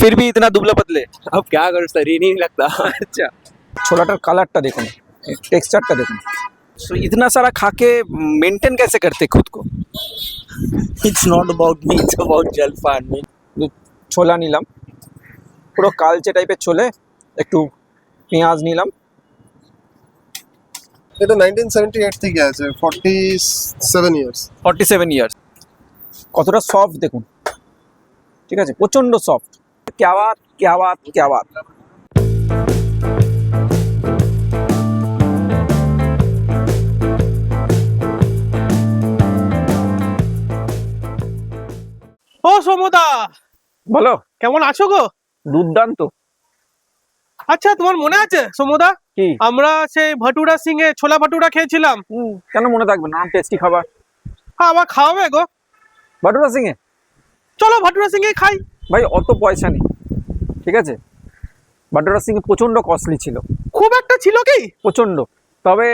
फिर भी इतना दुबला पतले। अब क्या करूँ, शरीर नहीं लगता। अच्छा, छोलाटार কালারটা দেখুন, টেক্সচারটা দেখুন। तो इतना सारा खा के मेंटेन कैसे करते खुद को? It's not about me, it's about জলপান। ছোলা নিলাম, পুরো কালচে টাইপের ছোলে, একটু পেঁয়াজ নিলাম। এটা 1978 থেকে আছে, 47 ইয়ার্স। 47 ইয়ার্স। কতটা সফট দেখুন, ঠিক আছে, প্রচন্ড সফট। क्या बात क्या बात क्या बात। ও সমদা, বলো, কেমন আছো গো? দুর্দান্ত। আচ্ছা, তোমার মনে আছে সমদা, কি? আমরা সেই ভাটুরা সিং এ ছোলা ভাটুরা খেয়েছিলাম? কেন মনে থাকবে না, টেস্টি খাবার। হ্যাঁ, আবার খাওয়াবে গো? ভাটুরা সিং এ চলো ভাটুরা সিং এ খাই। ভাই অত পয়সা নেই, ঠিক আছে। ভাটুরা সিং প্রচন্ড কস্টলি ছিল, খুব একটা ছিল কি? প্রচন্ড। তবে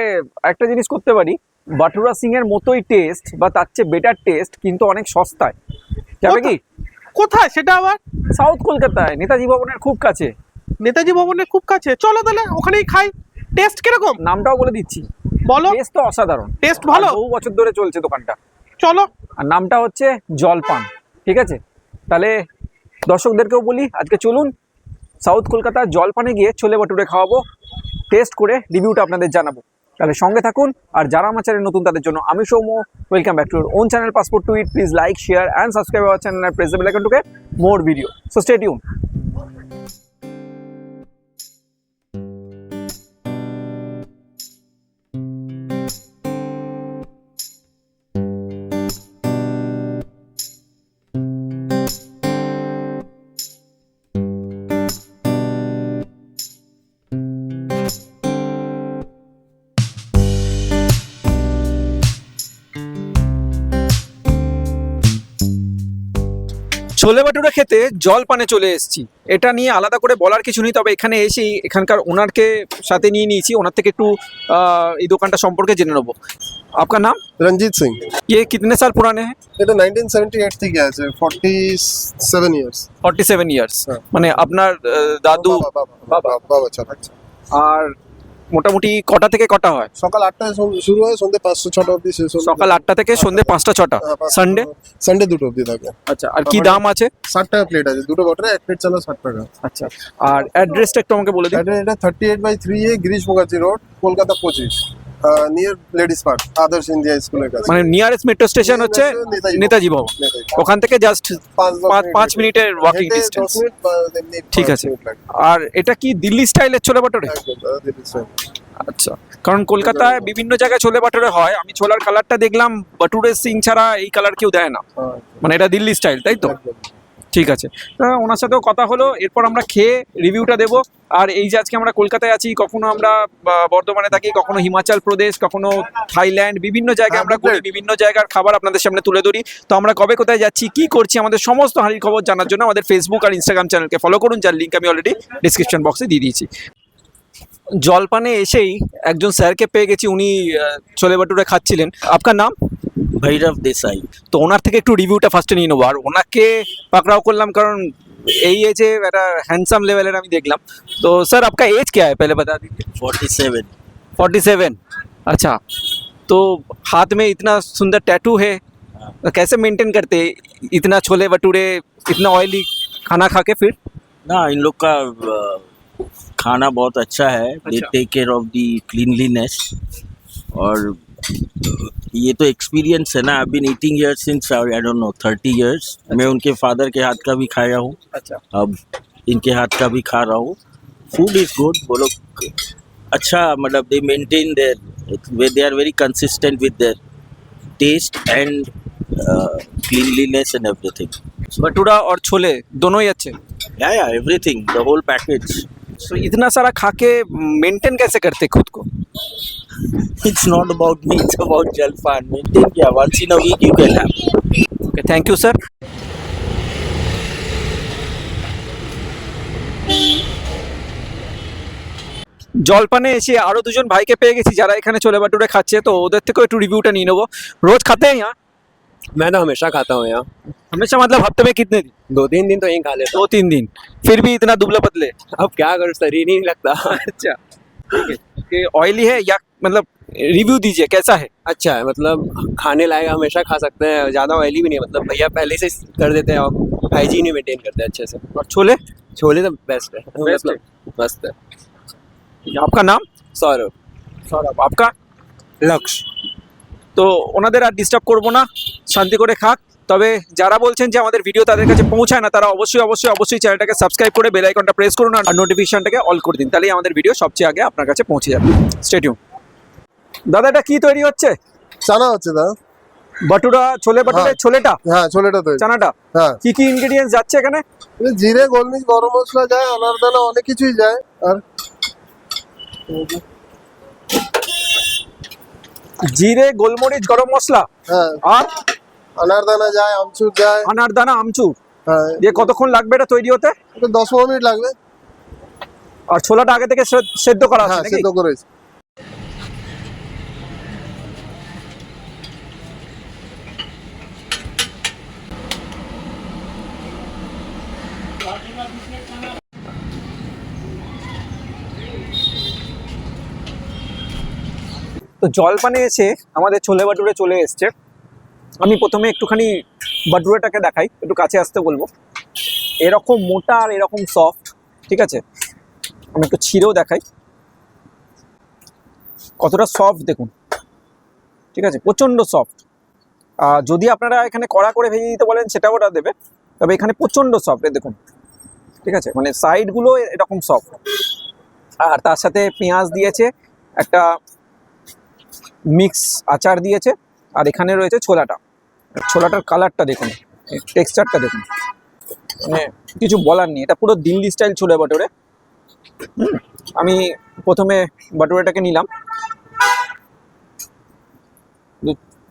একটা জিনিস করতে পারি, ভাটুরা সিং এর মতোই টেস্ট বা তার চেয়ে বেটার টেস্ট কিন্তু অনেক সস্তায়। যাবে কি? কোথায় সেটা আবার? সাউথ কলকাতায়, নেতাজি ভবনের খুব কাছে। নেতাজি ভবনের খুব কাছে? চলো তাহলে ওখানেই খাই। টেস্ট কিরকম নামটাও বলে দিচ্ছি, বলো। টেস্ট তো অসাধারণ, টেস্ট ভালো, বহু বছর ধরে চলছে দোকানটা। চলো। আর নামটা হচ্ছে জলপান, ঠিক আছে। তাহলে দর্শকদেরকেও বলি, আজকে চলুন সাউথ কলকাতার জলপানে গিয়ে ছোলে ভাটুরে খাওয়াবো, টেস্ট করে রিভিউটা আপনাদের জানাবো। তাহলে সঙ্গে থাকুন। আর যারা আমার চ্যানেল নতুন তাদের জন্য আমি Soumya, welcome back to your own channel passport to it. Please like, share and subscribe our channel and press the bell icon to get more video. So stay tuned. ছোলে ভাটুরে খেতে জলপানে চলে এসেছি, এটা নিয়ে আলাদা করে বলার কিছু নেই। তবে এখানে এসেই এখানকার ওনারকে সাথে নিয়ে নিয়েছি, ওনার থেকে একটু এই দোকানটা সম্পর্কে জেনে নেবো। আপনার নাম? রঞ্জিত সিং। ये कितने साल पुराने हैं? এটা 1978 থেকে আছে, 47 ইয়ার্স। 47 ইয়ার্স। হ্যাঁ। মানে আপনার দাদু। বাবা চালাচ্ছে। আর মোটামুটি কটা থেকে কটা হয়? সকাল 8টায় শুরু হয়, সন্ধ্যে 5-6টা অবধি শেষ হয়। সকাল 8টা থেকে সন্ধ্যে 5টা-6টা। সানডে? সানডে 2টো অবধি থাকে। আচ্ছা, আর কি দাম আছে? 60 টাকা প্লেট আছে, দুটো বটরে এক প্লেট চালা 60 টাকা। আচ্ছা, আর অ্যাড্রেসটা একটু আমাকে বলে দিন। এটা 38/3A Girish Mukherjee road, Kolkata 25, near ladies park, আদর্শ ইন্ডিয়া স্কুলের কাছে। মানে নিয়ারেস্ট মেট্রো স্টেশন হচ্ছে নেতাজি ভবন, ওখান থেকে জাস্ট 5 মিনিটের ওয়াকিং ডিস্টেন্স। ঠিক আছে। আর এটা কি দিল্লি স্টাইলের ছোলে ভাটুরে? আচ্ছা, কারণ কলকাতায় বিভিন্ন জায়গায় ছোলে ভাটুরে হয়, আমি ছোলার কালারটা দেখলাম, ভাটুরে সিং ছাড়া এই কালার কেউ দেয় না, মানে এটা দিল্লি স্টাইল, তাই তো? ঠিক আছে, ওনার সাথেও কথা হলো, এরপর আমরা খেয়ে রিভিউটা দেবো। আর এই যে আজকে আমরা কলকাতায় আছি, কখনো আমরা বর্ধমানে থাকি, কখনো হিমাচল প্রদেশ, কখনো থাইল্যান্ড, বিভিন্ন জায়গায় আমরা ঘুরি, বিভিন্ন জায়গার খাবার আপনাদের সামনে তুলে ধরি। তো আমরা কবে কোথায় যাচ্ছি, কি করছি, আমাদের সমস্ত হাঁড়ির খবর জানার জন্য আমাদের ফেসবুক আর ইনস্টাগ্রাম চ্যানেলকে ফলো করুন, যার লিঙ্ক আমি অলরেডি ডিসক্রিপশন বক্সে দিয়ে দিয়েছি। জলপানে এসেই একজন স্যারকে পেয়ে গেছি, উনি ছোলে ভাটুরে খাচ্ছিলেন। আপনার নাম? ভৈরব দেশাই। তো ওনার থেকে একটু রিভিউটা ফার্স্টে নিয়ে নেবো। আর ওনাকে পাকড়াও করলাম কারণ এই এজে একটা হ্যান্ডসাম লেভেলের আমি দেখলাম। তো স্যার आपका एज क्या है पहले बता दीजिए। 47। 47। अच्छा, तो हाथ में इतना सुंदर टैटू है, कैसे मेंटेन करते इतना छोले भटूरे, इतना ऑयली खाना खा के? फिर ना, इन लोग का खाना बहुत अच्छा है। दे अच्छा। Take care of the cleanliness. और ये तो एक्सपीरियंस है ना। I been eating here since I don't know 30 years. मैं उनके फादर के हाथ का भी खाया हूँ, अच्छा, अब इनके हाथ का भी खा रहा हूँ। Food is good. वो लोग अच्छा, मतलब they maintain their, they are very consistent with their taste and cleanliness and everything. Bhatura और छोले दोनों ही अच्छे? या एवरीथिंग, द होल पैकेज। तो इतना सारा खा के मेंटेन कैसे करते खुद को? It's not about me, it's about jalpan. Maintain क्या, once in a week you can have. Okay, thank you sir. জলপানে এসে আরো দুজন ভাইকে পেয়ে গেছি যারা এখানে ছোলে ভাটুরে খাচ্ছে, তো ওদের থেকেও একটু রিভিউটা নিয়ে নেবো। রোজ খাতে हैं यहाँ? मैं तो हमेशा खाता हूँ यहाँ। हमेशा मतलब हफ्ते में कितने दिन? 2-3 दिन तो यहीं खा लेता 2-3 दिन, फिर भी इतना दुबला पतले? हूँ। अब क्या करूँ, शरीर ही नहीं लगता। अच्छा, ठीक है। कि ऑयली है या मतलब रिव्यू दीजिए कैसा है? अच्छा है, मतलब खाने लायक, हमेशा खा सकते हैं, ज़्यादा ऑयली भी नहीं है, मतलब भैया पहले से कर देते हैं और हाइजीन ही मेंटेन करते हैं अच्छे से। और छोले? छोले तो बेस्ट है, Best है। मतलब मस्त है। आपका नाम? सौरभ। সৌরভ। आपका? लक्ष्य। তো ওনাদের আর ডিস্টার্ব করবো না, শান্তি করে খাক। তবে যারা বলছেন যে আমাদের ভিডিও তাদের কাছে পৌঁছায় না, তারা অবশ্যই চ্যানেলটাকে সাবস্ক্রাইব করে বেল আইকনটা প্রেস করুন আর নোটিফিকেশনটাকে অল করে দিন, তাহলেই আমাদের ভিডিও সবচেয়ে আগে আপনার কাছে পৌঁছে যাবে। Stay tune. দাদা এটা কি তৈরি হচ্ছে? চানা হচ্ছে দা। বাটুরা, ছোলে বাটুরে, হ্যাঁ। ছোলেটা, হ্যাঁ, ছোলেটা তৈরি। চানাটা, হ্যাঁ, কি কি ইনগ্রেডিয়েন্টস যাচ্ছে এখানে? জিরে, গোলমরিচ, গরম মশলা যায়, আনারদানা, অনেক কিছুই যায়। আর জিরে, গোলমরিচ, গরম মশলা হ্যাঁ, আর আনারদানা যায়, আমচুর যায়। আনারদানা, আমচুর হ্যাঁ, দিয়ে কতক্ষণ লাগবে এটা তৈরি হতে? এটা 10-15 মিনিট লাগবে। আর ছোলাটা আগে থেকে সেদ্ধ করা আছে হ্যাঁ, নাকি? সেদ্ধ করেছি। তো জলপানে এসে আমাদের ছোলে বাটুরে চলে এসছে। আমি প্রথমে একটুখানি বাটুরেটাকে দেখাই, একটু কাছে আসতে বলবো। এরকম মোটা আর এরকম সফট, ঠিক আছে? আমি একটু ছিঁড়েও দেখাই কতটা সফট, দেখুন, ঠিক আছে? প্রচণ্ড সফট। যদি আপনারা এখানে কড়া করে ভেজে দিতে বলেন সেটাও ওটা দেবে, তবে এখানে প্রচণ্ড সফট, দেখুন, ঠিক আছে? মানে সাইডগুলো এরকম সফট। আর তার সাথে পেঁয়াজ দিয়েছে, একটা মিক্স আচার দিয়েছে, আর এখানে রয়েছে ছোলাটা। ছোলাটার কালারটা দেখুন, টেক্সচারটা দেখুন, মানে কিছু বলার নেই। এটা পুরো দিল্লি স্টাইল ছোলে বাটুরে। আমি প্রথমে বাটুরেটাকে নিলাম,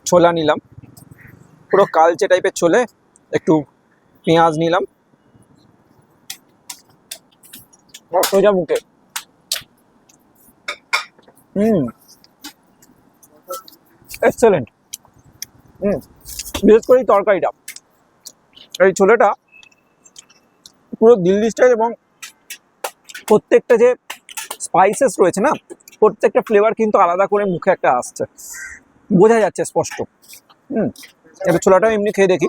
ছোলা নিলাম, পুরো কালচে টাইপের ছোলে, একটু পেঁয়াজ নিলাম, সোজা মুখে। এক্সেলেন্ট। বিশেষ করে এই তরকারিটা, এই ছোলেটা পুরো দিল্লি স্টাইল, এবং প্রত্যেকটা যে স্পাইসেস রয়েছে না, প্রত্যেকটা ফ্লেভার কিন্তু আলাদা করে মুখে একটা আসছে, বোঝা যাচ্ছে স্পষ্ট। এবার ছোলাটাও এমনি খেয়ে দেখি।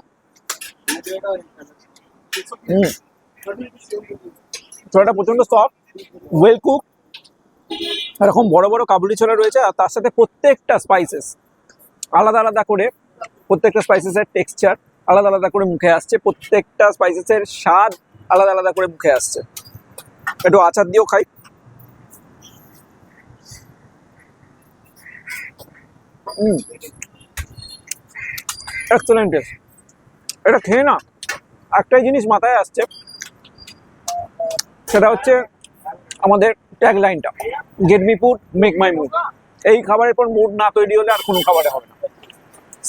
ছোলাটা প্রচণ্ড সফট, ওয়েল কুক, এরকম বড় বড় কাবুলি ছোলা রয়েছে, আর তার সাথে প্রত্যেকটা স্পাইসেস আলাদা আলাদা করে, প্রত্যেকটা স্পাইসেসের টেক্সচার আলাদা আলাদা করে মুখে আসছে, প্রত্যেকটা স্পাইসেসের স্বাদ আলাদা আলাদা করে মুখে আসছে। একটু আচার দিয়েও খাই। Excellent test. এটা খেয়ে না একটাই জিনিস মাথায় আসছে, সেটা হচ্ছে আমাদের ট্যাগ লাইনটা, get me food make my mood. এই খাবারের পর মুড না তৈরি হলে আর কোনো খাবারে হবে না।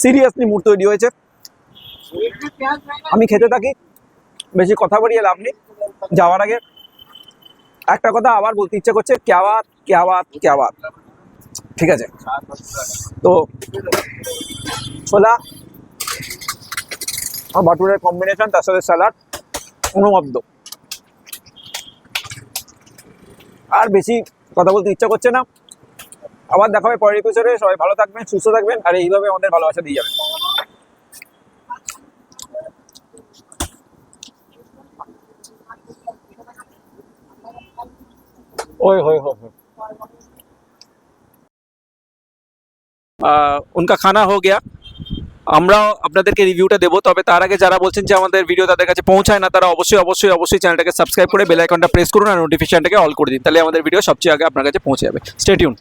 সিরিয়াসলি মুড তৈরি হয়েছে। আমি খেতে থাকি, বেশি কথা বলিয়ে লাভ নেই। যাওয়ার আগে একটা কথা আবার বলতে ইচ্ছে করছে, ক্যা বাত ক্যা বাত ক্যা বাত, ঠিক আছে? তো ছোলা আর বাটুরের কম্বিনেশন, তার সাথে স্যালাড, অনবদ্য। আর বেশি কথা বলতে ইচ্ছা করছে না। আবার দেখা হবে পরের এপিসোডে। সবাই ভালো থাকবেন, সুস্থ থাকবেন, আর এইভাবে আমাদের ভালোবাসা দিয়ে যাবেন। ओए होए होए होए। उनका खाना हो गया, আমরাও আপনাদেরকে রিভিউটা দেবো। তবে তার আগে যারা বলছেন যে আমাদের ভিডিও তাদের কাছে পৌঁছায় না, তারা অবশ্যই চ্যানেলটাকে সাবস্ক্রাইব করে বেল আইকনটা প্রেস করুন আর নোটিফিকেশনটাকে অল করে দিন, তাহলে আমাদের ভিডিও সবচেয়ে আগে আপনার কাছে পৌঁছে যাবে। Stay tune.